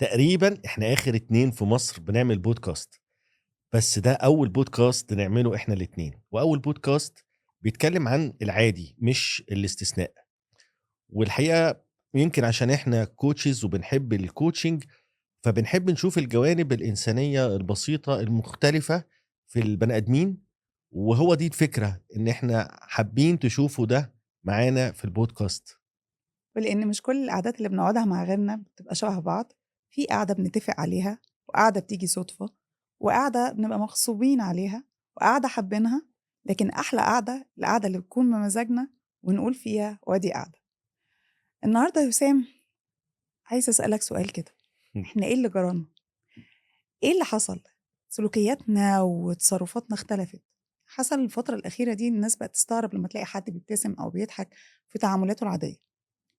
تقريبًا إحنا آخر 2 في مصر بنعمل podcast، بس ده أول podcast نعمله إحنا الاتنين، وأول podcast بيتكلم عن العادي مش الاستثناء. والحقيقة يمكن عشان إحنا coaches وبنحب الcoaching، فبنحب نشوف الجوانب الإنسانية البسيطة المختلفة في البني آدمين، وهو دي الفكرة، إن إحنا حابين تشوفوا ده معانا في الpodcast. ولإن مش كل القعدات اللي بنقعدها مع غيرنا بتبقى شبه بعض، في قعدة بنتفق عليها، وقعدة بتيجي صُدفة، وقعدة بنبقى مغصوبين عليها، وقعدة حابينها، لكن أحلى قعدة القعدة اللي بتكون بمزاجنا ونقول فيها وأدي قعدة. النهارده يا وسام عايزة أسألك سؤال كده، إحنا إيه اللي جرالنا؟ إيه اللي حصل؟ سلوكياتنا وتصرفاتنا اختلفت. حصل الفترة الأخيرة دي الناس بقت تستغرب لمّا تلاقي حد بيبتسم أو بيضحك في تعاملاته العادية.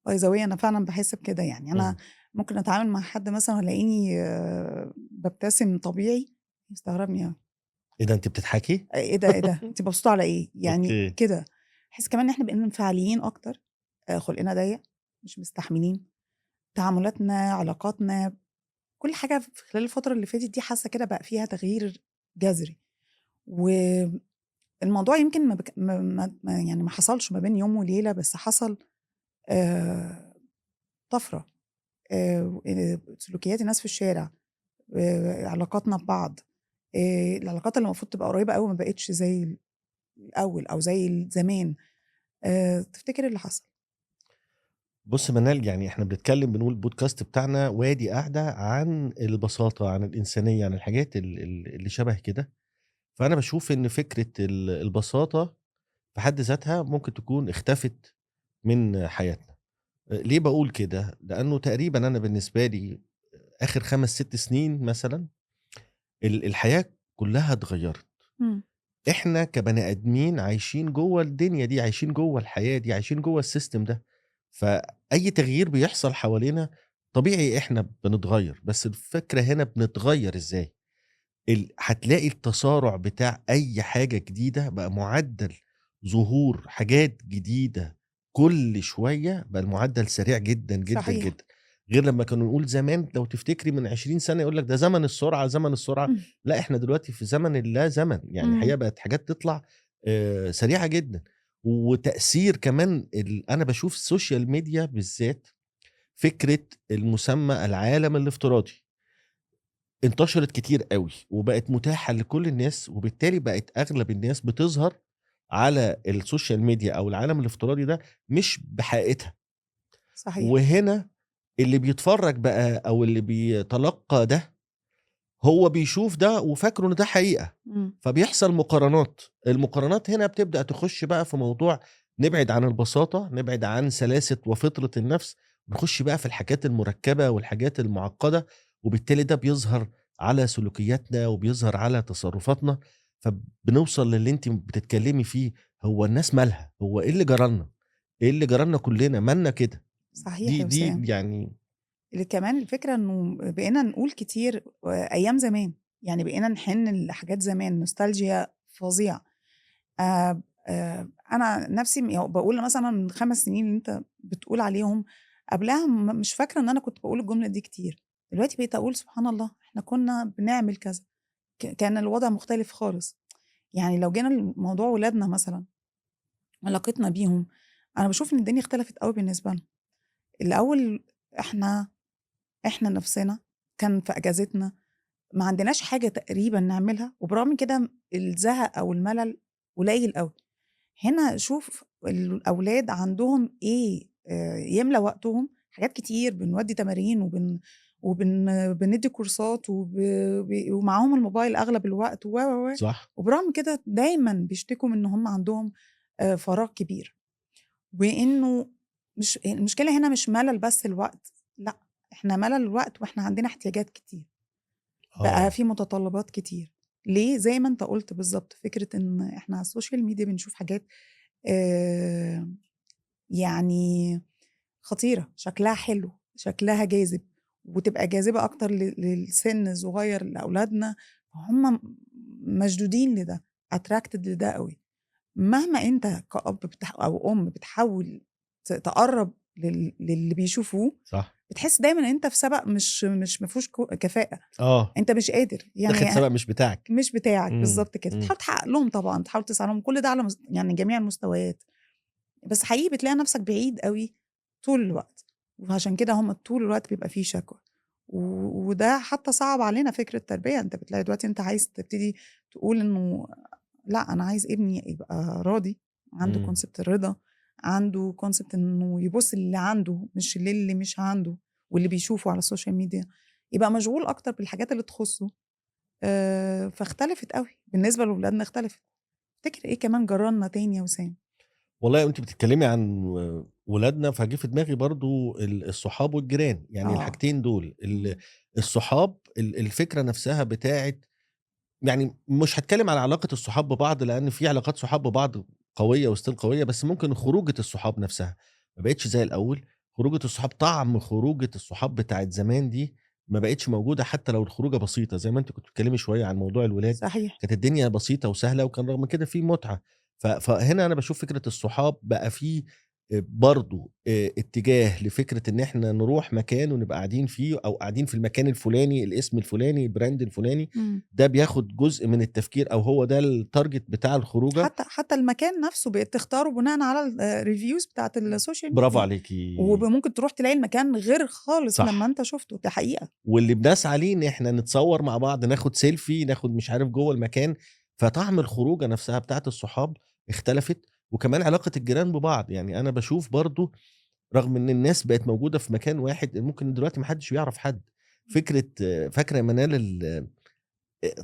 by the way أنا فعلًا باحس بكده، يعني أنا إمم. ممكن أتعامل مع حد مثلًا ويلاقيني بابتسم طبيعي، يستغربني أوي. إيه ده أنتِ بتضحكي؟ إيه ده، إيه ده، أنتِ مبسوطة على إيه؟ يعني أوكي. كده. باحس كمان إن إحنا بقينا انفعاليين أكتر، خُلقنا ضيّق، مش مستحملين، تعاملاتنا، علاقاتنا، كل حاجة في خلال الفترة اللي فاتت دي حاسة كده بقى فيها تغيير جذري. والموضوع يمكن ما حصلش ما بين يوم وليلة، بس حصل آآ طَفرة. سلوكيات الناس في الشارع، علاقاتنا ببعض، العلاقات اللي المفروض تبقى قريبة أوي ما بقتش زي الأول أو زي زمان. تفتكر إيه اللي حصل؟ بُص منال، يعني إحنا بنتكلم بنقول البودكاست بتاعنا وادي قاعدة عن البساطة، عن الإنسانية، عن الحاجات اللي شبه كده. فأنا باشوف إن فكرة البساطة في حد ذاتها ممكن تكون اختفت من حياتنا. ليه باقول كده؟ لأنه تقريبًا أنا بالنسبة لي آخر 5، 6 سنين مثلًا الحياة كلّها اتغيّرت. إمم. إحنا كبني آدمين عايشين جوّه الدنيا دي، عايشين جوّه الحياة دي، عايشين جوّه السيستم ده. فأي تغيير بيحصل حوالينا طبيعي إحنا بنتغيّر، بس الفكرة هنا بنتغيّر إزاي؟ هتلاقي التسارع بتاع أي حاجة جديدة بقى معدّل ظهور حاجات جديدة كل شوية، بقى المعدّل سريع جدًا، جدًا، صحيح. جدًا. غير لمّا كانوا نقول زمان لو تفتكري من 20 سَنة يقول لك ده زمن السرعة، زمن السرعة. إمم. لأ، إحنا دلوقتي في زمن اللا زمن، يعني إمم. الحقيقة بقت حاجات تطلع سريعة جدًا. وتأثير كمان أنا باشوف السوشيال ميديا بالذات، فكرة المُسمى العالم الافتراضي. انتشرت كتير أوي، وبقت متاحة لكل الناس، وبالتالي بقت أغلب الناس بتظهر على السوشيال ميديا أو العالم الافتراضي ده مش بحقيقتها. صحيح. وهنا اللي بيتفرّج بقى أو اللي بيتلقّى ده، هو بيشوف ده وفاكره إن ده حقيقة، إمم. فبيحصل مقارنات. المقارنات هنا بتبدأ تخش بقى في موضوع نبعد عن البساطة، نبعد عن سلاسة وفطرة النفس، نخش بقى في الحاجات المركبة والحاجات المعقدة، وبالتالي ده بيظهر على سلوكياتنا وبيظهر على تصرفاتنا. فبنوصل للي أنتِ بتتكلمي فيه، هو الناس مالها؟ هو إيه اللي جرى لنا؟ إيه اللي جرى لنا كلنا؟ مالنا كده؟ صحيح يا دي وسام. يعني اللي كمان الفكرة إنه بقينا نقول كتير أيام زمان، يعني بقينا نحن لحاجات زمان، نوستالجيا فظيعة. أنا نَفْسي باقول مثلًا من 5 سنين اللي أنت بتقول عليهم، قبلها مش فاكرة إن أنا كنت باقول الجملة دي كتير، دلوقتي بقيت أقول سبحان الله إحنا كنا بنعمل كذا، كان الوضع مختلف خالص. يعني لو جينا لموضوع ولادنا مثلًا، علاقتنا بيهم، أنا باشوف إن الدنيا اختلفت أوي بالنسبة لنا. الأول إحنا إحنا نَفْسنا كان في أجازتنا ما عندناش حاجة تقريبًا نعملها، وبرغم كده الزهق أو الملل قليل أوي. هنا شوف الأولاد عندهم إيه يملى وقتهم، حاجات كتير، بنودّي تمارين بندّي كورسات ومعاهم الموبايل أغلب الوقت و، صح. وبرغم كده دايمًا بيشتكوا من إن هم عندهم فراغ كبير، وإنه مش المشكلة هنا مش ملل بس الوقت، لأ، إحنا ملل الوقت وإحنا عندنا احتياجات كتير. بقى آه. في متطلبات كتير. ليه؟ زي ما أنت قُلت بالضبط، فكرة إن إحنا على السوشيال ميديا بنشوف حاجات آآ يعني خطيرة، شكلها حلو، شكلها جاذب، وتبقى جاذبة أكتر للسن الصغير لأولادنا، فهُم مشدودين لده، attracted لده أوي. مهما أنت كأب أو أم بتحاول تقرّب للي بيشوفوه، صح. بتحس دايما ان انت في سبق مش مفيهوش كفاءه، اه انت مش قادر دخل يعني، سبق مش بتاعك. مش بتاعك امم بالظبط كده. امم تحاول تحقق لهم طبعا، تحاول تسعى لهم، كل ده على يعني جميع المستويات، بس حقيقي بتلاقي نفسك بعيد قوي طول الوقت، وعشان كده هم طول الوقت بيبقى فيه شكوى. وده حتى صعب علينا فكرة التربية. انت بتلاقي دلوقتي انت عايز تبتدي تقول انه لا، انا عايز ابني يبقى راضي، عنده امم كونسبت الرضا، عنده كونسبت انه يبص اللي عنده مش اللي مش عنده، واللي بيشوفه على السوشيال ميديا، يبقى مشغول اكتر بالحاجات اللي تخصه. فاختلفت قوي بالنسبة لأولادنا، اختلفت. تفتكر ايه كمان جرالنا تاني يا وسام؟ والله وانت بتتكلمي عن ولادنا فجه في دماغي برضو الصحاب والجيران، يعني اه. الحاجتين دول مم. الصحاب الفكره نفسها بتاعت، يعني مش هتكلم على علاقه الصحاب ببعض لان في علاقات صحاب ببعض قويه وستيل قويه، بس ممكن خروجه الصحاب نفسها ما بقتش زي الاول. خروجه الصحاب، طعم خروجه الصحاب بتاعت زمان دي ما بقتش موجوده، حتى لو الخروجه بسيطه زي ما انت كنت بتتكلمي شويه عن موضوع الولاد. صحيح. كانت الدنيا بسيطه وسهله وكان رغم كده في متعه. فهنا انا بشوف فكره الصحاب بقى فيه برضو اتجاه لفكره ان احنا نروح مكان ونبقى قاعدين فيه او قاعدين في المكان الفلاني، الاسم الفلاني، البراند الفلاني. مم. ده بياخد جزء من التفكير او هو ده التارجت بتاع الخروجه. حتى المكان نفسه بقيت تختاره بناء على الريفيوز بتاعت السوشيال برافو ميديا، عليكي. وممكن تروح تلاقي المكان غير خالص لما صح. انت شفته. ده حقيقة. واللي بنسعى ليه ان احنا نتصور مع بعض، ناخد سيلفي، ناخد مش عارف جوه المكان. فطعم الخروجه نفسها بتاعت الصحاب اختلفت. وكمان علاقه الجيران ببعض، يعني انا بشوف برضو رغم ان الناس بقت موجوده في مكان واحد ممكن دلوقتي محدش بيعرف حد. فكره فاكره يا منال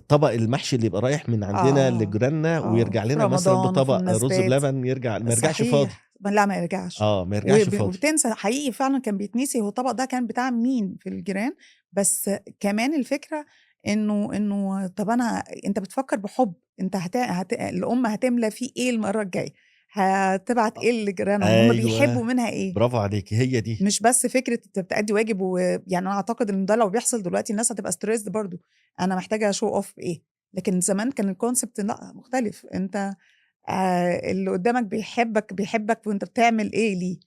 طبق المحشي اللي يبقى رايح من عندنا اه. لجيراننا اه، ويرجع في لنا مثلا رمضان وفي بطبق رز المناسبات. بلبن، يرجع ما يرجعش فاضي. صحيح، لا ما يرجعش. اه ما يرجعش فاضي. وبتنسى حقيقي، فعلا كان بيتنسي هو الطبق ده كان بتاع مين في الجيران. بس كمان الفكرة انه طب انت بتفكر بحب، انت الام هتملى فيه ايه المرة الجاية، هتبعت ايه لجيرانهم، هم بيحبوا ايوه منها ايه. برافو عليكي، هي دي. مش بس فكرة انت بتأدي واجب، ويعني انا اعتقد ان ده لو بيحصل دلوقتي الناس هتبقى ستريسد برضو، انا محتاجة شو اوف ايه. لكن زمان كان الكونسبت لا، مختلف. انت اللي قدامك بيحبك وانت بتعمل ايه ليه،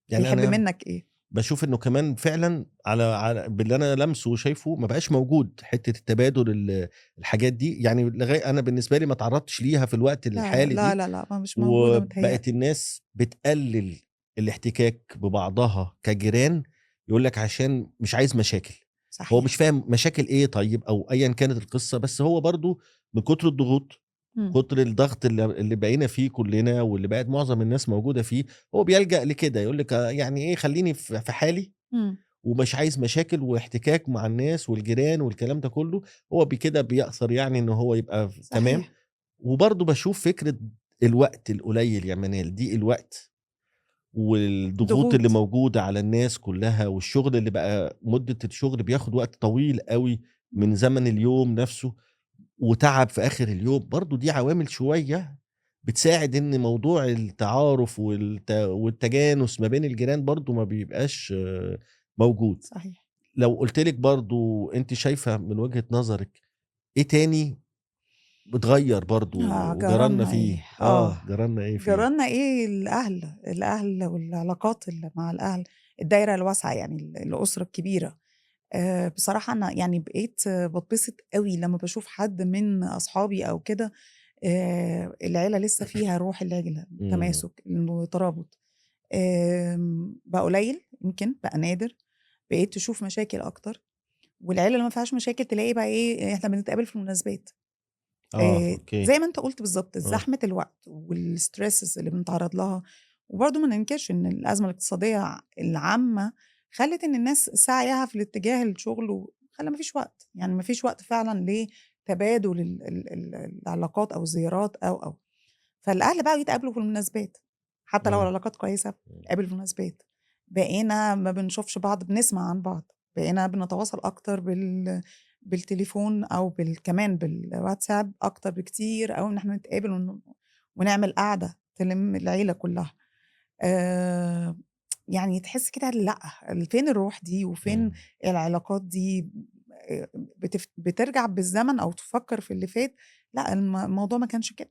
يعني بيحب انا منك ايه. بشوف انه كمان فعلا على باللي انا لمسه وشايفه ما بقاش موجود حته التبادل الحاجات دي، يعني لغايه انا بالنسبه لي ما تعرضتش ليها في الوقت لا الحالي لا دي. لا لا، ما مش موجودة متهيألي. وبقت الناس بتقلل الاحتكاك ببعضها كجيران، يقول لك عشان مش عايز مشاكل. هو مش صحيح. فاهم مشاكل ايه طيب او ايا كانت القصه، بس هو برضو من كتر الضغوط، مم. كتر الضغط اللي بقينا فيه كلنا واللي بقت معظم الناس موجوده فيه، هو بيلجأ لكده يقول لك يعني ايه، خليني في حالي مم. ومش عايز مشاكل واحتكاك مع الناس والجيران والكلام ده كله. هو بكده بيأثر يعني ان هو يبقى تمام. صحيح. وبرضه باشوف فكرة الوقت القليل يا منال، ضيق الوقت والضغوط اللي ضغوط. موجودة على الناس كلها، والشغل اللي بقى مدة الشغل بياخد وقت طويل قوي من مم. زمن اليوم نفسه، وتعب في آخر اليوم. برضه دي عوامل شوية بتساعد ان موضوع التعارف والتجانس ما بين الجيران برضه ما بيبقاش موجود. صحيح. لو قلت لك برضه انت شايفة من وجهة نظرك ايه تاني بتغيّر برضه وجرالنا جرالنا ايه؟ فيه، جرالنا إيه فيه؟ جرالنا ايه؟ الاهل والعلاقات اللي مع الاهل، الدايرة الواسعة، يعني الأسرة الكبيرة. بصراحة أنا يعني بقيت باتبسط أوي لمّا باشوف حد من أصحابي أو كده، العيلة لسه فيها روح العيلة، إمم، التماسك، الترابط. بقى قليل، يمكن بقى نادر. بقيت تشوف مشاكل أكتر، والعيلة اللي ما فيهاش مشاكل تلاقي بقى إيه، إحنا بنتقابل في المناسبات. أوكي، زي ما أنت قُلت بالضبط، آه، زحمة الوقت والstresses اللي بنتعرّض لها. وبرضه ما ننكرش إن الأزمة الاقتصادية العامة خلّت إن الناس سعيها في الاتجاه الشغل، وخلّى ما فيش وقت، يعني ما فيش وقت فعلًا لتبادل العلاقات أو الزيارات أو. فالأهل بقوا يتقابلوا في المناسبات، حتى لو إمم، العلاقات كويسة إمم، بنتقابل في المناسبات. بقينا ما بنشوفش بعض، بنسمع عن بعض، بقينا بنتواصل أكتر بالتليفون أو كمان بالواتساب أكتر بكتير أوي من إن إحنا نتقابل ونعمل قعدة تلم العيلة كلها. آآ يعني تحس كده لأ، فين الروح دي وفين إمم. العلاقات دي. بترجع بالزمن أو تفكر في اللي فات، لأ الموضوع ما كانش كده.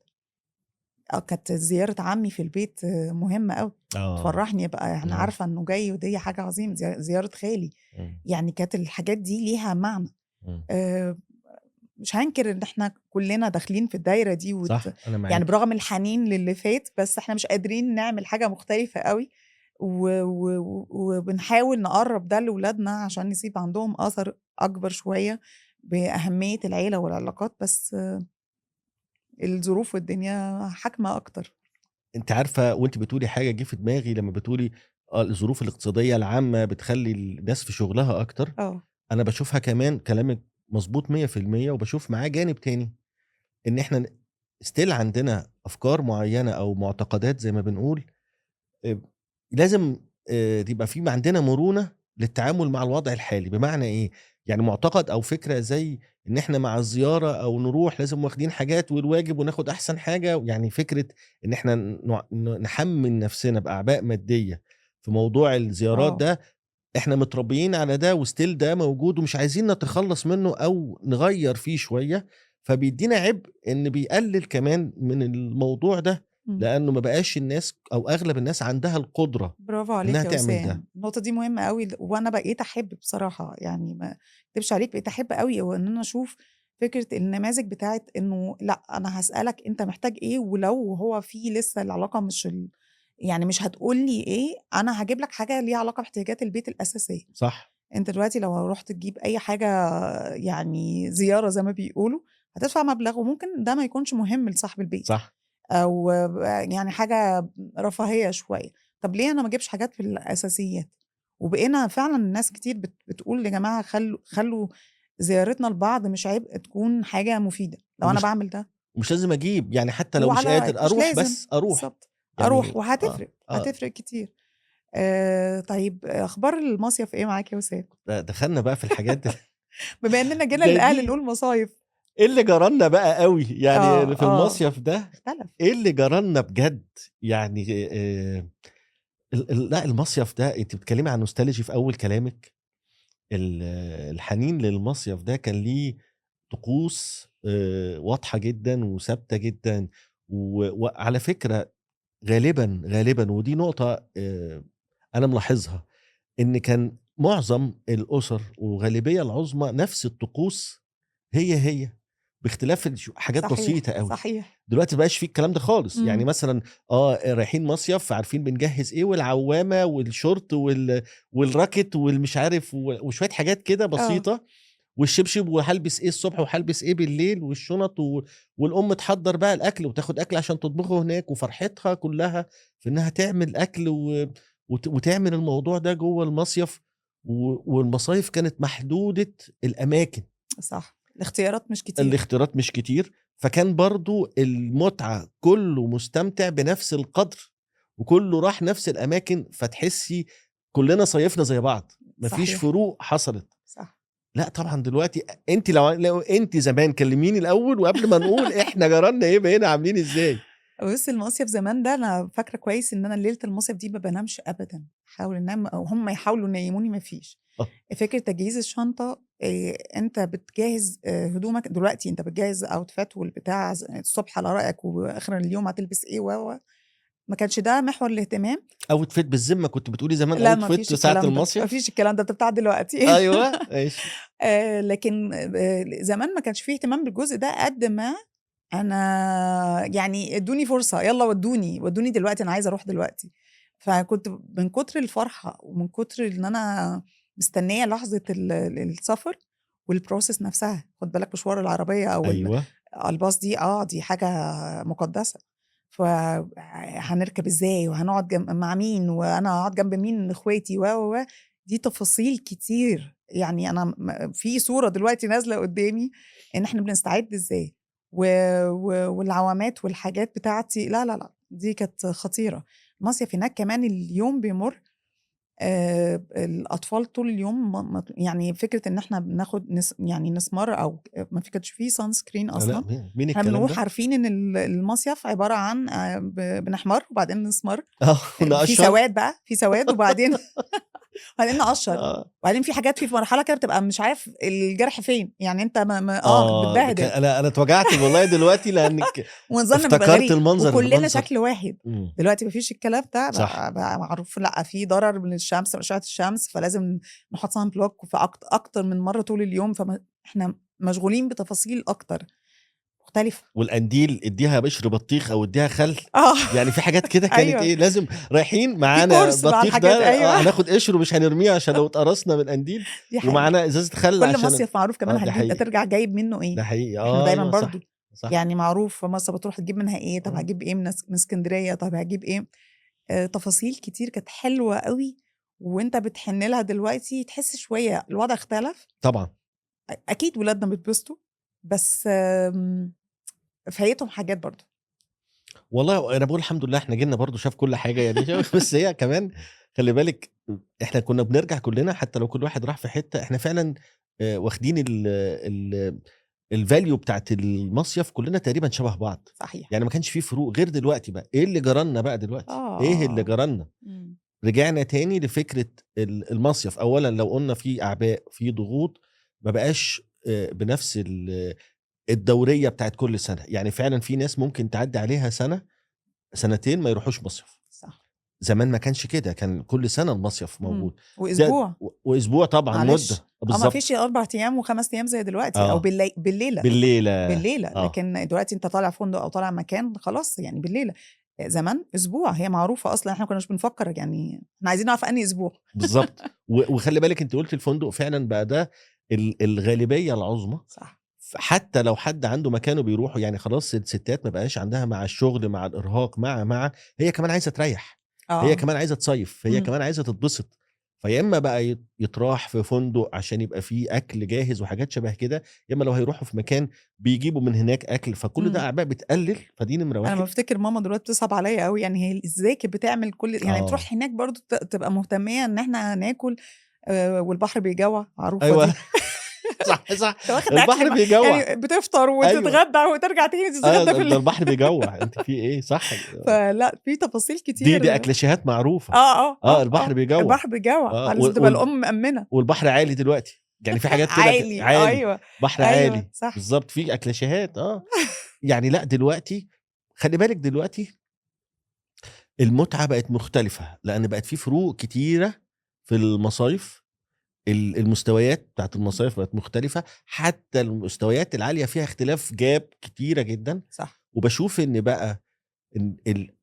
كانت زيارة عمي في البيت مهمة أوي، تفرّحني أبقى يعني إمم، عارفة إنه جاي ودي حاجة عظيمة، زيارة خالي، إمم، يعني كانت الحاجات دي ليها معنى. إمم، آآ مش هانكر إن إحنا كُلّنا داخلين في الدايرة دي صح، أنا يعني معاكِ. برغم الحنين للي فات، بس إحنا مش قادرين نعمل حاجة مختلفة أوي، وبنحاول نقرّب ده لولادنا عشان نسيب عندهم أثر أكبر شوية بأهمية العيلة والعلاقات، بس الظروف والدنيا حاكمة أكتر. أنتِ عارفة وأنتِ بتقولي حاجة جه في دماغي لمّا بتقولي الظروف الاقتصادية العامة بتخلّي الناس في شغلها أكتر، آه، أنا باشوفها كمان كلامِك مضبوط 100% وباشوف معاه جانب تاني، إن إحنا still عندنا أفكار معيّنة أو معتقدات زي ما بنقول آآ لازم يبقى في عندنا مرونة للتعامل مع الوضع الحالي، بمعنى إيه؟ يعني معتقد أو فكرة زي إن إحنا مع الزيارة أو نروح لازم واخدين حاجات والواجب وناخد أحسن حاجة، يعني فكرة إن إحنا نحمّل نفسنا بأعباء مادية في موضوع الزيارات آه، ده، إحنا متربيين على ده وstill ده موجود ومش عايزين نتخلّص منه أو نغيّر فيه شوية، فبيدّينا عبء إن بيقلل كمان من الموضوع ده، إمم. لأنه ما بقاش الناس أو أغلب الناس عندها القدرة برافو إنها عليك يا تعمل ده. وسام، النقطة دي مهمة أوي وأنا بقيت أحب بصراحة، يعني ما اكدبش عليك بقيت أحب أوي وإن أنا أشوف فكرة النماذج بتاعة إنه لأ، أنا هاسألك أنت محتاج إيه، ولو هو في لسه العلاقة مش يعني مش هتقول لي إيه، أنا هاجيب لك حاجة ليها علاقة باحتياجات البيت الأساسية. صح، أنت دلوقتي لو رُحت تجيب أي حاجة يعني زيارة زي ما بيقولوا، هتدفع مبلغ وممكن ده ما يكونش مهم لصاحب البيت. صح. أو يعني حاجة رفاهية شوية، طب ليه أنا ما أجيبش حاجات في الأساسيات؟ وبقينا فعلًا ناس كتير بتقول يا جماعة خلّوا زيارتنا لبعض مش عبء تكون حاجة مفيدة، لو أنا ومش باعمل ده ومش لازم أجيب، يعني حتى لو مش وعلى قادر رأيك مش أروح لازم، بس أروح، بالضبط، أروح يعني وهتفرق، هتفرق كتير. طيب أخبار المصيف إيه معاك يا وسام؟ دخلنا بقى في الحاجات بمّا إننا جينا ده للأهل دي نقول مصايف. إيه اللي جرى لنا بقى أوي، يعني في آه، المصيف ده اختلف، إيه اللي جرى لنا بجد، يعني لأ المصيف ده أنتِ بتتكلمي عن nostalgia في أول كلامِك، الحنين للمصيف ده كان ليه طقوس واضحة جدًا وثابتة جدًا، وعلى فكرة غالبًا ودي نقطة أنا ملاحظها، إن كان معظم الأسر والغالبية العظمى نفس الطقوس هي، باختلاف حاجات صحيح، بسيطة أوي. صحيح، دلوقتي ما بقاش في الكلام ده خالص، يعني إمم، مثلًا رايحين مصيف فعارفين بنجهّز إيه والعوامة والشورت والراكت والمش عارف وشوية حاجات كده آه، بسيطة، والشبشب وهالبس إيه الصبح وهالبس إيه بالليل والشنط والأم تحضّر بقى الأكل وتاخد أكل عشان تطبخه هناك، وفرحتها كلّها في إنها تعمل أكل وتعمل الموضوع ده جوّه المصيف، والمصايف كانت محدودة الأماكن. صح، الاختيارات مش كتير، الاختيارات مش كتير، فكان برضه المتعة كُلّه مستمتع بنفس القدر، وكُلّه راح نفس الأماكن، فتحسّي كُلّنا صيّفنا زي بعض، ما فيش صحيح، فروق حصلت. صح. لأ طبعًا دلوقتي أنتِ لو أنتِ زمان كلميني الأول وقبل ما نقول إحنا جرى لنا إيه، بقينا عاملين إزاي. بُص المصيف زمان ده أنا فاكرة كويس إن أنا ليلة المصيف دي ما بانامش أبدًا، أحاول أنام أو هم يحاولوا ينيموني ما فيش. آه، فكرة تجهيز الشنطة أنت بتجهّز هدومك دلوقتي أنت بتجهّز outfit والبتاع الصبح على رأيك وآخر اليوم هتلبس إيه ما كانش ده محور الاهتمام. outfit بالذمة كنتِ بتقولي زمان لا ما outfit فيش ساعة الكلام ده، ما المصيف؟ فيش الكلام ده، ده بتاع دلوقتي. أيوه، ماشي. لكن زمان ما كانش في اهتمام بالجزء ده قد ما أنا يعني ادّوني فرصة، يالّا ودّوني دلوقتي أنا عايزة أروح دلوقتي. فكنت من كتر الفرحة ومن كتر إن أنا مستنية لحظة السفر والprocess نفسها، خُد بالك مشوار العربية أو أيوه، الباص دي حاجة مقدسة. هنركب إزاي وهنقعد مع مين وأنا هاقعد جنب مين من إخواتي دي تفاصيل كتير، يعني أنا في صورة دلوقتي نازلة قدّامي إن إحنا بنستعد إزاي. و و والعوامات والحاجات بتاعتي لا، دي كانت خطيرة. المصيف هناك كمان اليوم بيمُر الأطفال طول اليوم يعني فكرة إن إحنا بناخد يعني نسمار أو ما كانش في sunscreen لأ أصلًا، مين إحنا الكلام بنروح ده؟ عارفين إن المصيف عبارة عن بنحمَر وبعدين نسمر، آه، في نقشّر. سواد بقى، في سواد وبعدين وبعدين نقشر، اه وبعدين في حاجات في مرحله كده بتبقى مش عارف الجرح فين، يعني انت بتبهدل انا اتوجعت والله دلوقتي لانك ومنظرنا بيبقى افتكرت غريب المنظر وكلنا المنظر شكل واحد. مم. دلوقتي مفيش الكلام ده، صح بقى معروف لا في ضرر من الشمس، من اشعه الشمس، فلازم نحط سان بلوك في اكتر من مره طول اليوم، فاحنا مشغولين بتفاصيل اكتر مختلفه. والقنديل اديها بشر بطيخ او اديها خل، يعني في حاجات كده كانت ايوه ايه لازم رايحين في معانا كورس مع بطيخ الحاجات، ده ايوه هناخد قشر ومش هنرميه عشان لو اتقرصنا من قنديل، دي حقيقه. ومعانا ازازه خل كل عشان مصيف معروف كمان ده هتجيب، حقيقي ترجع جايب منه ايه. ده حقيقي احنا دايما ايوه برضو صح يعني معروف في مصر بتروح تجيب منها ايه، طب آه. هجيب ايه من اسكندريه، طب هجيب ايه. تفاصيل كتير كانت حلوه قوي، وانت بتحن لها دلوقتي تحس شويه الوضع اختلف. طبعا اكيد ولادنا بيتبسطوا، بس فايتهم حاجات برضو. والله انا بقول الحمد لله احنا جينا برضو شاف كل حاجه يعني بس هي كمان خلي بالك احنا كنا بنرجع كلنا حتى لو كل واحد راح في حته، احنا فعلا واخدين ال الفاليو بتاعت المصيف كلنا تقريبا شبه بعض، صحيح. يعني ما كانش فيه فروق غير دلوقتي. بقى ايه اللي جرالنا بقى دلوقتي؟ ايه اللي اه جرالنا؟ مم. رجعنا تاني لفكره المصيف. اولا لو قلنا في اعباء في ضغوط، ما بقاش بنفس الدوريه بتاعت كل سنه، يعني فعلا في ناس ممكن تعدي عليها سنه سنتين ما يروحوش مصيف. صح. زمان ما كانش كده، كان كل سنه المصيف موجود. ده واسبوع واسبوع طبعا معلش، مده ما فيش بالظبط 4 ايام و5 ايام زي دلوقتي، او اه بالليله. بالليله بالليله، اه لكن دلوقتي انت طالع فندق او طالع مكان خلاص يعني بالليله. زمان اسبوع هي معروفه اصلا، احنا كناش بنفكر يعني احنا عايزين نعرف انهي اسبوع. بالظبط وخلي بالك انت قلت الفندق فعلا بقى ده الغالبيه العظمى. صح. حتى لو حد عنده مكانه بيروحوا، يعني خلاص الستات ما بقاش عندها مع الشغل مع الارهاق مع هي كمان عايزه تريح، هي اه كمان عايزه تصيف، هي مم. كمان عايزه تتبسط. فيا اما بقى يتراح في فندق عشان يبقى فيه اكل جاهز وحاجات شبه كده، يا اما لو هيروحوا في مكان بيجيبوا من هناك اكل، فكل ده مم. اعباء بتقلل. فدي نمره انا واحد. بفتكر ماما دلوقتي بتصعب عليا قوي، يعني هي ازاي كانت بتعمل كل، يعني اه بتروح هناك برضو تبقى مهتميه ان احنا ناكل، والبحر بيجوع معروفه ايوه دي. صح انت واخد اكل البحر بيجوع. يعني بتفطر ايوه وتتغدى وترجع تاني تتغدى في ده الليل. البحر بيجوع، انت في ايه؟ صح فلا في تفاصيل دي كتير. اكليشيهات معروفه. البحر بيجوع. البحر بيجوع، اه لازم تبقى الام مأمنة. والبحر عالي دلوقتي، يعني في حاجات كده عالي، عالي، ايوه بحر ايوه عالي صح. بالظبط، في اكلاشيهات يعني لا دلوقتي خلي بالك دلوقتي المتعه بقت مختلفه، لان بقت في فروق كتيره في المصايف. المستويات بتاعت المصايف بقت مختلفه، حتى المستويات العاليه فيها اختلاف جاب كتيره جدا. صح. وبشوف ان بقى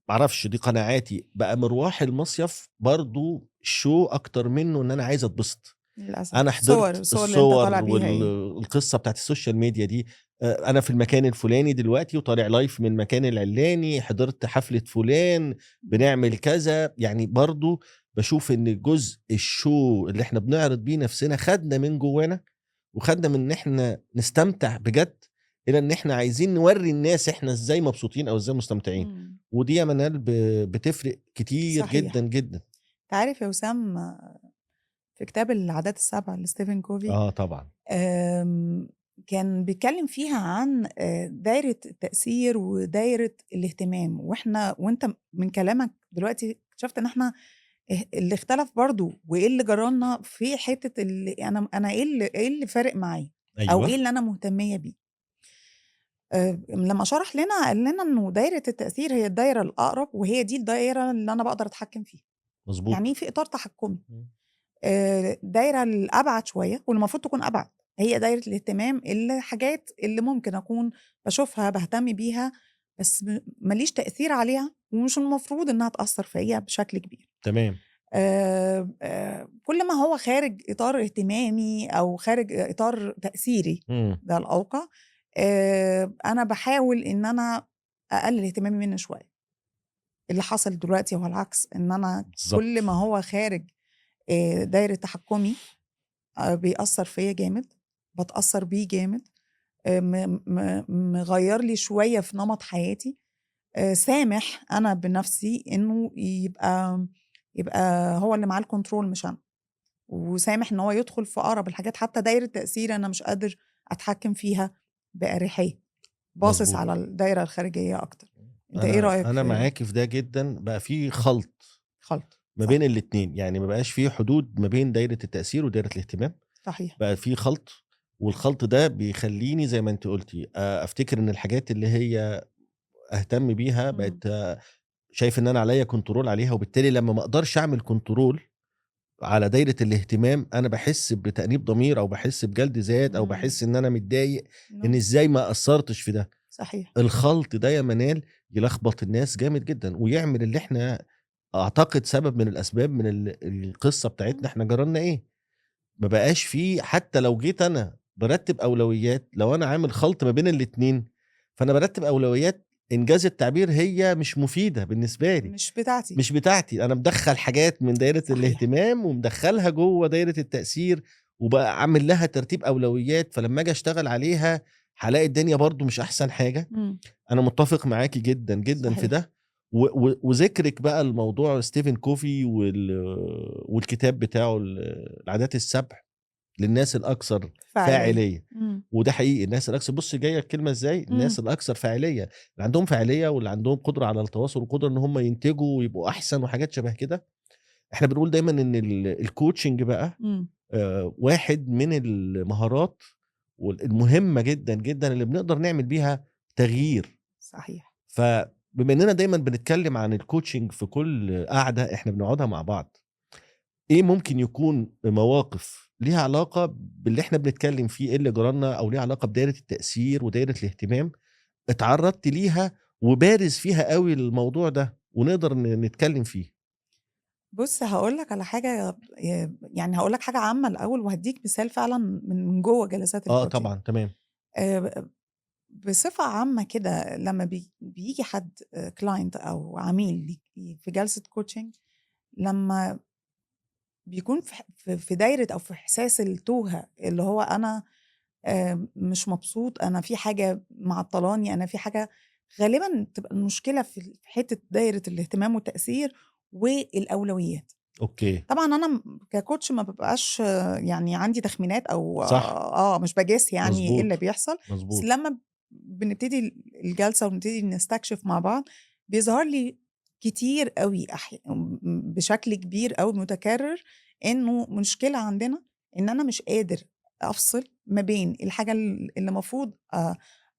معرفش دي قناعاتي، بقى مروح المصيف برضو شو اكتر منه ان انا عايز اتبسط. للاسف انا الصور حضرت الصور اللي انت طالع الصور بيها ايه. والقصه بتاعت السوشيال ميديا دي، انا في المكان الفلاني دلوقتي وطالع لايف من المكان العلاني، حضرت حفله فلان، بنعمل كذا. يعني برضو بشوف ان جزء الشو اللي احنا بنعرض بيه نفسنا خدنا من جوانا، وخدنا من ان احنا نستمتع بجد، الى ان احنا عايزين نوري الناس احنا ازاي مبسوطين او ازاي مستمتعين. مم. ودي يا منال بتفرق كتير جدا صحيح. جدا. تعرف يا وسام، في كتاب العادات السبع لستيفن كوفي، طبعا كان بيتكلم فيها عن دايرة التأثير ودايرة الاهتمام، وانت من كلامك دلوقتي اكتشفت ان احنا اللي اختلف برضو، وايه اللي جرالنا في حتة اللي انا ايه اللي فارق معايا، او ايوه ايه اللي انا مهتمية بيه. لما شرح لنا قال لنا انه دايرة التأثير هي الدايرة الأقرب، وهي دي الدايرة اللي أنا بقدر أتحكم فيها، مظبوط يعني في إطار تحكمي. دايرة الأبعد شوية والمفروض تكون أبعد هي دايرة الاهتمام، اللي حاجات اللي ممكن أكون بشوفها بهتم بيها، بس ماليش تأثير عليها، ومش المفروض إنها تأثر فيا بشكل كبير. تمام كل ما هو خارج إطار اهتمامي أو خارج إطار تأثيري، ده الأوقع، أنا بحاول إن أنا أقلل اهتمامي منه شوية. اللي حصل دلوقتي هو العكس، إن أنا كل ما بالظبط هو خارج دايرة تحكمي بيأثر فيا جامد، بتأثر بيه جامد، مغير لي شوية في نمط حياتي، سامح أنا بنفسي إنه يبقى هو اللي معاه الكنترول مش أنا، وسامح إن هو يدخل في أقرب الحاجات، حتى دايرة تأثير أنا مش قادر أتحكم فيها بأريحية، باصص على مظبوط. الدايرة الخارجية أكتر. أنت إيه انا رأيك انا في معاكي في ده جدا. بقى في خلط خلط؟ ما صح. بين الاتنين، يعني ما بقاش فيه حدود ما بين دايرة التأثير ودايرة الاهتمام، صحيح. بقى في خلط، والخلط ده بيخلّيني زي ما أنتِ قُلتِ أفتكر إن الحاجات اللي هي أهتم بيها إمم. بقت شايف إن أنا عليّا control عليها، وبالتالي لمّا ما أقدرش أعمل control على دايرة الاهتمام، أنا باحس بتأنيب ضمير أو باحس بجلد ذات أو إمم. باحس إن أنا متضايق إن إنه إزاي ما قصّرتش في ده. صحيح. الخلط ده يا منال يلخبط الناس جامد جدًا، ويعمل اللي إحنا أعتقد سبب من الأسباب من القصة إمم. بتاعتنا إحنا جرى لنا إيه، ما بقاش في حتى لو جيت أنا بارتّب أولويات، لو أنا عامل خلط ما بين الاتنين، فأنا بارتّب أولويات إنجاز التعبير هي مش مفيدة بالنسبة لي، مش بتاعتي. مش بتاعتي، أنا مدخّل حاجات من دايرة صحيح. الاهتمام ومدخّلها جوّه دايرة التأثير، وبقى عامل لها ترتيب أولويات، فلمّا آجي أشتغل عليها هالاقي الدنيا برضه مش أحسن حاجة. إمم. أنا متّفق معاكِ جدًا، جدًا في صحيح. ده، وذكرِك بقى لموضوع ستيفن كوفي والكتاب بتاعه العادات ال7 للناس الأكثر فعالية. فاعلية، إمم. وده حقيقي الناس الأكثر بُصّي جاية الكلمة إزاي، إمم. الناس الأكثر فاعلية، اللي عندهم فاعلية واللي عندهم قدرة على التواصل وقدرة إن هم ينتجوا ويبقوا أحسن وحاجات شبه كده. إحنا بنقول دايمًا إن الcoaching بقى إمم. واحد من المهارات المهمة جدًا، جدًا اللي بنقدر نعمل بيها تغيير. صحيح. فبما إننا دايمًا بنتكلم عن الcoaching في كل قعدة إحنا بنقعدها مع بعض، إيه ممكن يكون مواقف ليها علاقة باللي إحنا بنتكلم فيه، إيه اللي جرى لنا أو ليها علاقة بدايرة التأثير ودايرة الاهتمام، اتعرضتِ ليها وبارز فيها أوي الموضوع ده ونقدر نتكلم فيه؟ بُص هاقول لك على حاجة يعني هاقول لك حاجة عامة الأول وهادّيك مثال فعلًا من جوّه جلسات آه الcoaching. طبعًا، تمام. بصفة عامة كده لمّا بييجي حد client أو عميل ليك في جلسة coaching، لمّا بيكون في دايرة أو في إحساس التوهة، اللي هو أنا مش مبسوط، أنا في حاجة معطّلاني، أنا في حاجة، غالبًا بتبقى المشكلة في حتّة دايرة الاهتمام والتأثير والأولويات. أوكي. طبعًا أنا كcoach ما بابقاش يعني عندي تخمينات أو صح، مش باجِس يعني إيه اللي مضبوط، بيحصل، بس مضبوط. لمّا بنبتدي الجلسة ونبتدي نستكشف مع بعض، بيظهر لي كتير أوي بشكل كبير أوي متكرر إنه مشكلة عندنا إن أنا مش قادر أفصل ما بين الحاجة اللي المفروض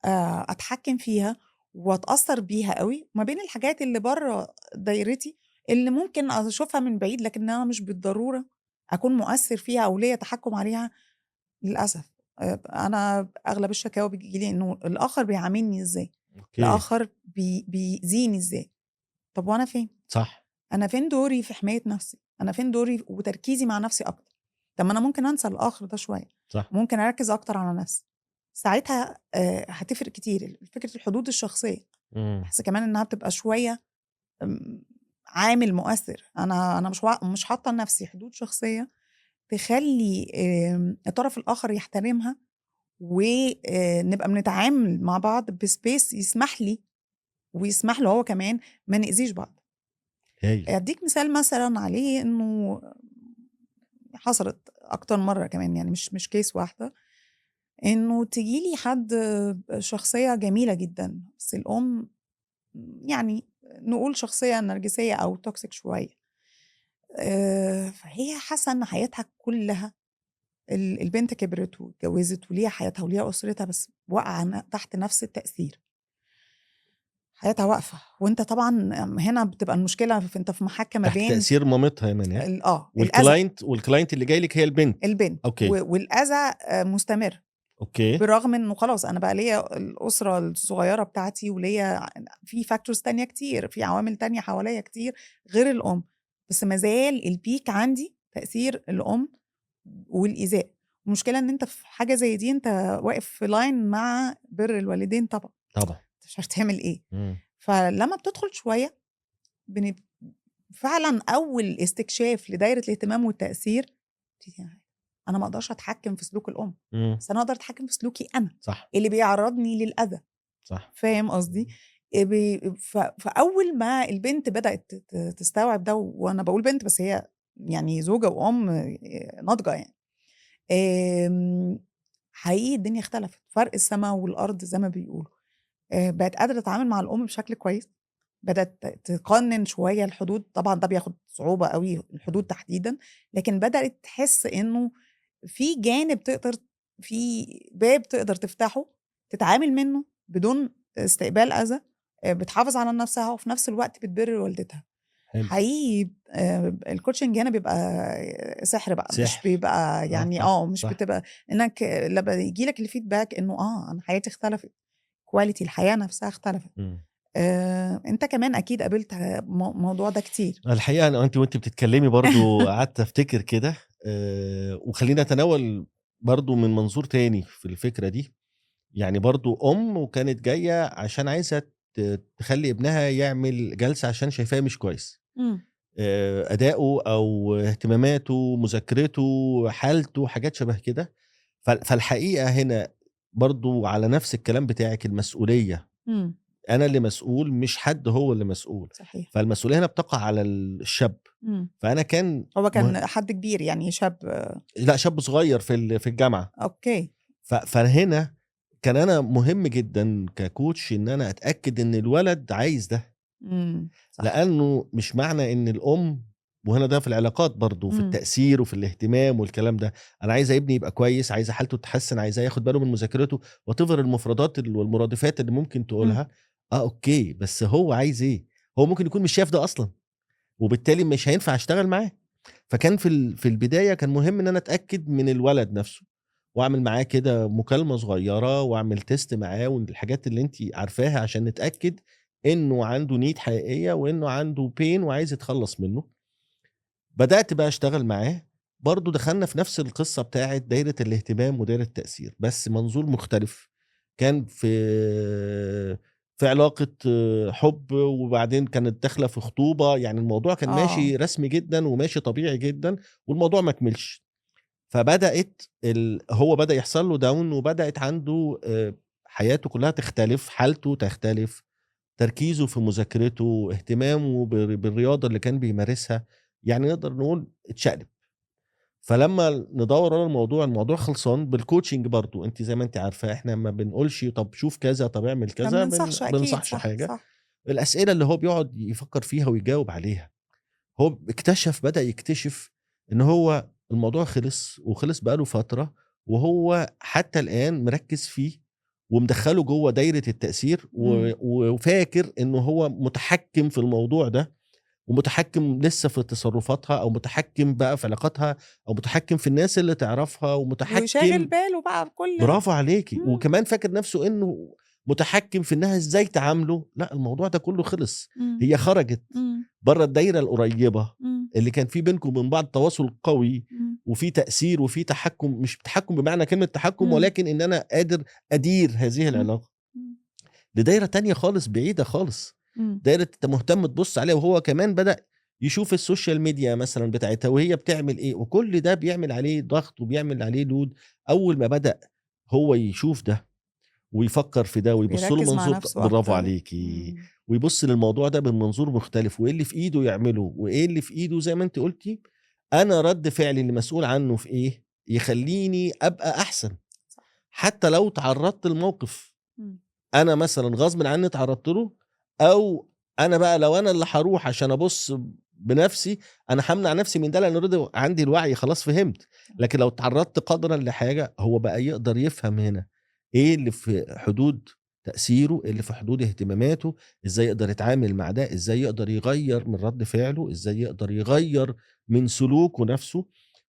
أتحكّم فيها وأتأثّر بيها أوي، وما بين الحاجات اللي برّه دايرتي اللي ممكن أشوفها من بعيد، لكن أنا مش بالضرورة أكون مؤثّر فيها أو ليّا تحكُّم عليها للأسف. أنا أغلب الشكاوى بتيجي لي إنه الآخر بيعاملني إزاي، أوكي. الآخر بيأذيني إزاي، طَب وأنا فين؟ صح، أنا فين دوري في حماية نَفْسي، أنا فين دوري وتركيزي مع نَفْسي أكتر، طَب ما أنا ممكن أنسى الآخر ده شوية، صح. ممكن أركّز أكتر على نَفْسي، ساعتها هتفرق كتير فكرة الحدود الشخصية، إمم. باحس كمان إنها بتبقى شوية آمم، عامل مؤثر. أنا مش حاطة لنفسي حدود شخصية تخلّي الطرف الآخر يحترمها، و نبقى بنتعامل مع بعض بspace يسمح لي ويسمح له هو كمان ما نأذيش بعض. هايل. أدّيك مثال مثلًا عليه إنه حصلت أكتر مرّة كمان، يعني مش case واحدة، إنه تيجي لي حد شخصية جميلة جدًا، بس الأم يعني نقول شخصية نرجسية أو toxic شوية. فهي حاسة إن حياتها كلّها البنت كبرت واتجوّزت وليها حياتها وليها أسرتها، بس واقعة تحت نفس التأثير، حياتها واقفة، وأنت طبعًا هنا بتبقى المشكلة أنت في محك ما تحت بين تأثير مامتها يا منال، الأذى، والclient اللي جاي لِك هي البنت. البنت أوكي. والأذى مستمر، أوكي. برغم إنه خلاص أنا بقى ليّا الأسرة الصغيّرة بتاعتي وليّا في factors تانية كتير، في عوامل تانية حواليّا كتير غير الأم، بس ما زال الpeak عندي تأثير الأم والإيذاء. المشكلة إن أنت في حاجة زي دي أنت واقف في line مع بِر الوالدين طبعًا، طبعًا. أنت مش عارف تعمل إيه. إمم. فلمّا بتدخل شوية بنب فعلًا أول استكشاف لدايرة الاهتمام والتأثير، أنا ما أقدرش أتحكم في سلوك الأم، إمم. بس أنا أقدر أتحكم في سلوكي أنا، صح، اللي بيعرّضني للأذى، صح. فاهم قصدي؟ فأول ما البنت بدأت تستوعب ده، وأنا باقول بنت بس هي يعني زوجة وأم ناضجة يعني. آمم، حقيقي الدنيا اختلفت، فرق السما والأرض زي ما بيقولوا، بقت قادرة تتعامل مع الأم بشكل كويس، بدأت تقنن شوية الحدود، طبعًا ده بياخد صعوبة أوي الحدود تحديدًا، لكن بدأت تحس إنه في جانب في باب تقدر تفتحه، تتعامل منه بدون استقبال أذى، بتحافظ على نفسها وفي نفس الوقت بتبر والدتها. حلو. حقيقي الcoaching هنا بيبقى سحر بقى، مش سحر. بيبقى يعني صح، مش صح. بتبقى إنك لمّا ييجي لك الfeedback إنه أنا حياتي اختلفت، quality الحياة نفسها اختلفت. إمم. أنت كمان أكيد قابلت الموضوع ده كتير. الحقيقة أنا وأنتِ بتتكلمي برضه قعدت أفتكر كده، وخلّيني أتناول برضه من منظور تاني في الفكرة دي. يعني برضه وكانت جاية عشان عايزة تخلّي ابنها يعمل جلسة عشان شايفاه مش كويس. إمم، أداؤه أو اهتماماته، مذاكرته، حالته، حاجات شبه كده. فالحقيقة هنا برضه على نفس الكلام بتاعِك المسؤولية، إمم، أنا اللي مسؤول مش حد هو اللي مسؤول، صحيح. فالمسؤولية هنا بتقع على الشاب. إمم. فأنا كان هو كان حد كبير يعني شاب. لأ شاب صغير في الجامعة. أوكي. فهنا كان أنا مهم جدًا كcoach إن أنا أتأكد إن الولد عايز ده. صح. لأنه مش معنى إن وهنا ده في العلاقات برضه، في إمم، التأثير وفي الاهتمام والكلام ده، أنا عايزة ابني يبقى كويس، عايزة حالته تتحسن، عايزاه ياخد باله من مذاكرته whatever المفردات والمرادفات اللي ممكن إمم، تقولها. أوكي، بس هو عايز إيه؟ هو ممكن يكون مش شايف ده أصلًا، وبالتالي مش هينفع أشتغل معاه. فكان في البداية كان مهم إن أنا أتأكد من الولد نفسه، وأعمل معاه كده مكالمة صغيرة، وأعمل تيست معاه والحاجات اللي أنتِ عارفاها عشان نتأكد إنه عنده need حقيقية، وإنه عنده pain وعايز يتخلّص منه. بدأت بقى أشتغل معاه، برضه دخلنا في نفس القصة بتاعة دايرة الاهتمام ودايرة التأثير، بس منظور مختلف. كان في علاقة حُب، وبعدين كانت داخلة في خطوبة، يعني الموضوع كان آه، ماشي رسمي جدًا وماشي طبيعي جدًا، والموضوع ما كملش. فبدأت هو بدأ يحصل له down، وبدأت عنده حياته كلّها تختلف، حالته تختلف، تركيزه في مذاكرته، اهتمامه بالرياضة اللي كان بيمارسها، يعني نقدر نقول اتشقلب. فلمّا ندوّر ورا الموضوع خلصان بالcoaching برضه، أنتِ زي ما أنتِ عارفة إحنا ما بنقولش طب شوف كذا، طب اعمل ما كذا، بننصحش أكيد، بننصحش صح، حاجة. صح. الأسئلة اللي هو بيقعد يفكّر فيها ويجاوب عليها. هو بدأ يكتشف إن هو الموضوع خلص، وخلص بقى له فترة، وهو حتى الآن مركّز فيه، ومدخّله جوّه دايرة التأثير، إمم، وفاكر إنه هو متحكّم في الموضوع ده، ومتحكّم لسه في تصرفاتها، أو متحكّم بقى في علاقاتها، أو متحكّم في الناس اللي تعرفها، وشاغل ومتحكّم. باله بقى بكل. برافو عليكِ. إمم، وكمان فاكر نَفْسه إنه متحكّم في إنها إزاي تعامله. لأ، الموضوع ده كُلّه خلص. إمم، هي خرجت إمم، برّه الدايرة القريّبة إمم، اللي كان في بينكم وبين بعض تواصل قوي، إمم، وفي تأثير وفي تحكُّم، مش تحكُّم بمعنى كلمة تحكُّم، إمم، ولكن إن أنا قادر أدير هذه إمم، العلاقة، إمم، لدايرة تانية خالص بعيدة خالص. إمم، دايرة أنت مهتم تبُص عليها، وهو كمان بدأ يشوف السوشيال ميديا مثلًا بتاعتها وهي بتعمل إيه، وكل ده بيعمل عليه ضغط وبيعمل عليه load. أول ما بدأ هو يشوف ده ويفكّر في ده ويبُص له بيركّز مع منظور نَفْسه برافو أكتر. عليكِ. إمم، ويبُص للموضوع ده بمنظور مختلف، وإيه اللي في إيده يعمله، وإيه اللي في إيده زي ما أنتِ قُلتِ، أنا رَد فعلي اللي مسؤول عنه في إيه، يخلّيني أبقى أحسن. صح، حتى لو اتعرّضت لموقف إمم، أنا مثلًا غصبٍ عني اتعرّضت له، أو أنا بقى لو أنا اللي هاروح عشان أبُص بنَفْسي، أنا هامنع نَفْسي من ده لإن already عندي الوعي خلاص فهمت. صح، لكن لو اتعرّضت قدرًا لحاجة، هو بقى يقدر يفهم هنا إيه اللي في حدود تأثيره، إيه اللي في حدود اهتماماته، إزاي يقدر يتعامل مع ده، إزاي يقدر يغيّر من رَد فعله، إزاي يقدر يغيّر من سلوكه نَفْسه.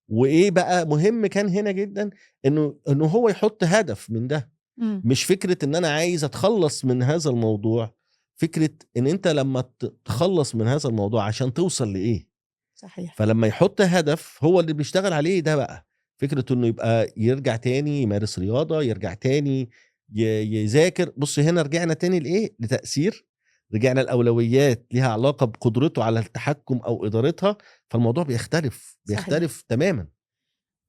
وإيه بقى مهم كان هنا جدًا، إنه هو يحُط هدف من ده. إمم، مش فكرة إن أنا عايز أتخلّص من هذا الموضوع، فكرة إن أنت لمّا تخلّص من هذا الموضوع عشان توصل لإيه. صحيح. فلمّا يحُط هدف هو اللي بيشتغل عليه ده بقى، فكرة إنه يبقى يرجع تاني يمارس رياضة، يرجع تاني ي يذاكر. بُص هنا رجعنا تاني لإيه، لتأثير، رجعنا لأولويات ليها علاقة بقدرته على التحكُّم أو إدارتها. فالموضوع بيختلف، صحيح. بيختلف تمامًا.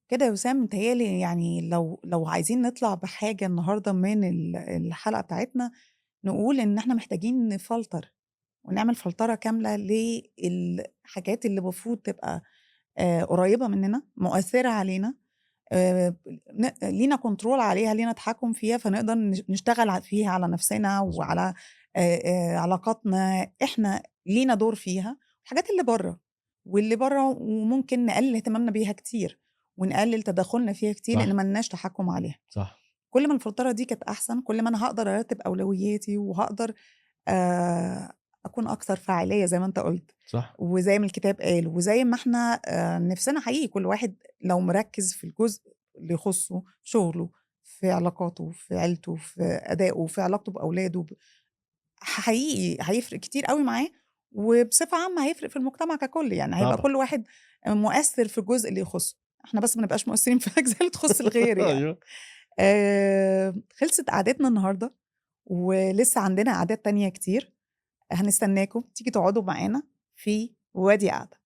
كده يا وسام متهيأ لي يعني لو عايزين نطلع بحاجة النهارده من الحلقة بتاعتنا، نقول إن إحنا محتاجين نفلتر ونعمل فلترة كاملة للحاجات اللي المفروض تبقى قريبة مننا، مؤثرة علينا، لينا كنترول عليها، لينا تحكم فيها، فنقدر نشتغل فيها على نفسنا مضبوط. وعلى علاقاتنا إحنا لينا دور فيها، الحاجات اللي برّه، واللي برّه وممكن نقلِّل اهتمامنا بيها كتير، ونقلِّل تدخُّلنا فيها كتير لإن صح، ما لناش تحكُّم عليها. صح، كل ما الفلترة دي كانت أحسن، كل ما أنا هاقدر أرتّب أولوياتي وهاقدر آآ أكون أكثر فاعلية زي ما أنت قُلت، صح، وزي ما الكتاب قال، وزي ما إحنا نِفْسنا حقيقي كل واحد لو مركِّز في الجزء اللي يخُصّه، شُغله، في علاقاته، في عيلته، في أدائه، في علاقته بأولاده، حقيقي هيفرق كتير أوي معاه، وبصفة عامة هيفرق في المجتمع ككُل، يعني هيبقى طبعًا. كل واحد مؤثِّر في الجزء اللي يخُصّه، إحنا بس ما نبقاش مؤثِّرين في الأجزاء اللي تخُص الغير يعني. أيوه. خلصت قعدتنا النهارده، ولسه عندنا قعدات تانية كتير، هنستناكم تيجي تقعدوا معانا في وادي قعدة.